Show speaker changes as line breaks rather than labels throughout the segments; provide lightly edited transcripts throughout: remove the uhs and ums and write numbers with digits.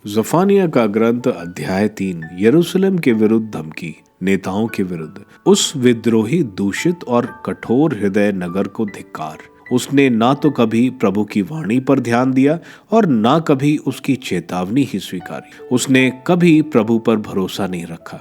जफानिया का ग्रंथ अध्याय 3। यरूशलेम के विरुद्ध धमकी। नेताओं के विरुद्ध। उस विद्रोही, दूषित और कठोर हृदय नगर को धिक्कार। उसने ना तो कभी प्रभु की वाणी पर ध्यान दिया और ना कभी उसकी चेतावनी ही स्वीकारी। उसने कभी प्रभु पर भरोसा नहीं रखा,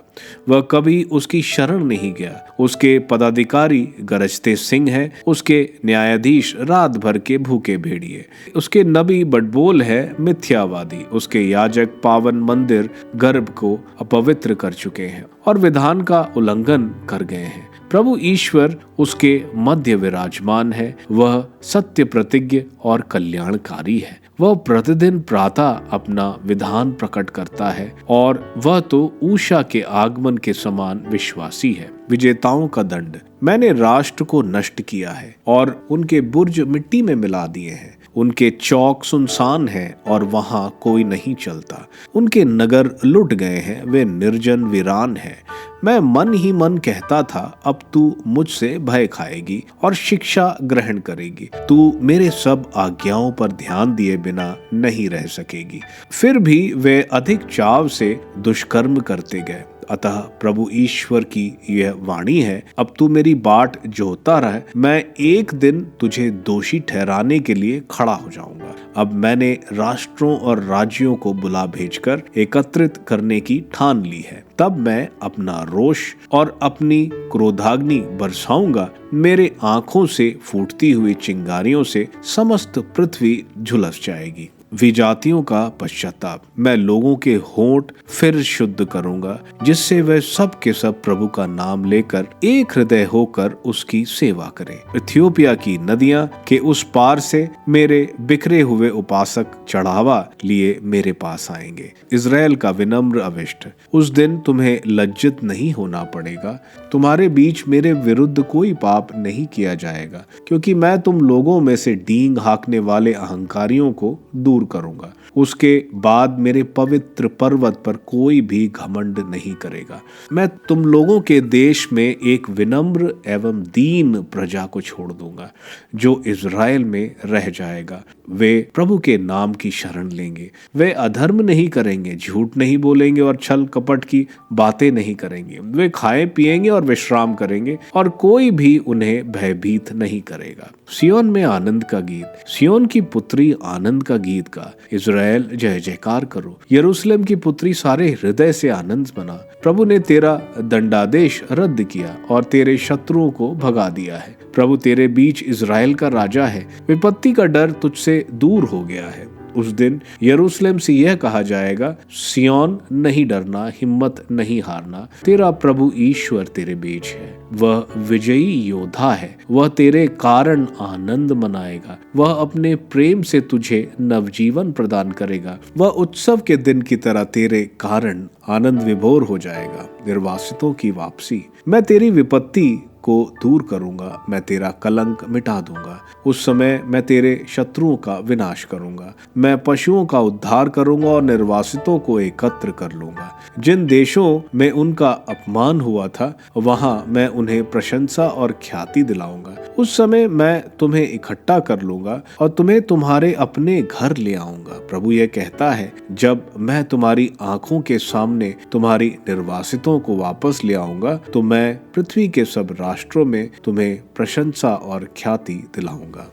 वह कभी उसकी शरण नहीं गया। उसके पदाधिकारी गरजते सिंह हैं, उसके न्यायाधीश रात भर के भूखे भेड़िए, उसके नबी बड़बोल है मिथ्यावादी, उसके याजक पावन मंदिर गर्भ को अपवित्र कर चुके हैं और विधान का उल्लंघन कर गए हैं। प्रभु ईश्वर उसके मध्य विराजमान है, वह सत्य प्रतिज्ञ और कल्याणकारी है। वह प्रतिदिन प्रातः अपना विधान प्रकट करता है और वह तो ऊषा के आगमन के समान विश्वासी है। विजेताओं का दंड। मैंने राष्ट्र को नष्ट किया है और उनके बुर्ज मिट्टी में मिला दिए हैं। उनके चौक सुनसान हैं और वहां कोई नहीं चलता। उनके नगर लुट गए हैं, वे निर्जन वीरान हैं। मैं मन ही मन कहता था, अब तू मुझसे भय खाएगी और शिक्षा ग्रहण करेगी। तू मेरे सब आज्ञाओं पर ध्यान दिए बिना नहीं रह सकेगी। फिर भी वे अधिक चाव से दुष्कर्म करते गए। अतः प्रभु ईश्वर की यह वाणी है, अब तू मेरी बाट जोहता रह, मैं एक दिन तुझे दोषी ठहराने के लिए खड़ा हो जाऊंगा। अब मैंने राष्ट्रों और राज्यों को बुला भेजकर एकत्रित करने की ठान ली है। तब मैं अपना रोष और अपनी क्रोधाग्नि बरसाऊंगा। मेरे आंखों से फूटती हुई चिंगारियों से समस्त पृथ्वी झुलस जाएगी। विजातियों का पश्चाताप। मैं लोगों के होंठ फिर शुद्ध करूंगा, जिससे वे सब के सब प्रभु का नाम लेकर एक हृदय होकर उसकी सेवा करें। इथियोपिया की नदियां के उस पार से मेरे बिखरे हुए उपासक चढ़ावा लिए मेरे पास आएंगे। इज़राइल का विनम्र अविष्ट। उस दिन तुम्हें लज्जित नहीं होना पड़ेगा। तुम्हारे बीच मेरे विरुद्ध कोई पाप नहीं किया जाएगा, क्योंकि मैं तुम लोगों में से डींग हाँकने वाले अहंकारियों को दूर करूंगा। उसके बाद मेरे पवित्र पर्वत पर कोई भी घमंड नहीं करेगा। मैं तुम लोगों के देश में एक विनम्र एवं दीन प्रजा को छोड़ दूंगा, जो इज़राइल में रह जाएगा। वे प्रभु के नाम की शरण लेंगे। वे अधर्म नहीं करेंगे, झूठ नहीं बोलेंगे और छल कपट की बातें नहीं करेंगे। वे खाएं पिएंगे और विश्राम करेंगे और कोई भी उन्हें भयभीत नहीं करेगा। सियोन में आनंद का गीत। सियोन की पुत्री आनंद का गीत का। इज़राइल जय जयकार करो। यरूशलेम की पुत्री सारे हृदय से आनंद मना। प्रभु ने तेरा दंडादेश रद्द किया और तेरे शत्रुओं को भगा दिया है। प्रभु तेरे बीच इज़राइल का राजा है। विपत्ति का डर तुझसे दूर हो गया है। उस दिन यरूशलेम से यह कहा जाएगा, सियोन नहीं डरना, हिम्मत नहीं हारना, तेरा प्रभु ईश्वर तेरे बीच है। वह विजयी योद्धा है, वह तेरे कारण आनंद मनाएगा। वह अपने प्रेम से तुझे नवजीवन प्रदान करेगा। वह उत्सव के दिन की तरह तेरे कारण आनंद विभोर हो जाएगा। निर्वासितों की वापसी। मैं तेरी विपत्ति को दूर करूंगा, मैं तेरा कलंक मिटा दूंगा। उस समय मैं तेरे शत्रुओं का विनाश करूंगा। मैं पशुओं का उद्धार करूंगा और निर्वासितों को एकत्र कर लूंगा। जिन देशों में उनका अपमान हुआ था, वहां मैं उन्हें प्रशंसा और ख्याति दिलाऊंगा। उस समय मैं तुम्हें इकट्ठा कर लूंगा और तुम्हें तुम्हारे अपने घर ले आऊंगा। प्रभु यह कहता है, जब मैं तुम्हारी आंखों के सामने तुम्हारी निर्वासितों को वापस ले आऊंगा, तो मैं पृथ्वी के सब राष्ट्रों में तुम्हें प्रशंसा और ख्याति दिलाऊंगा।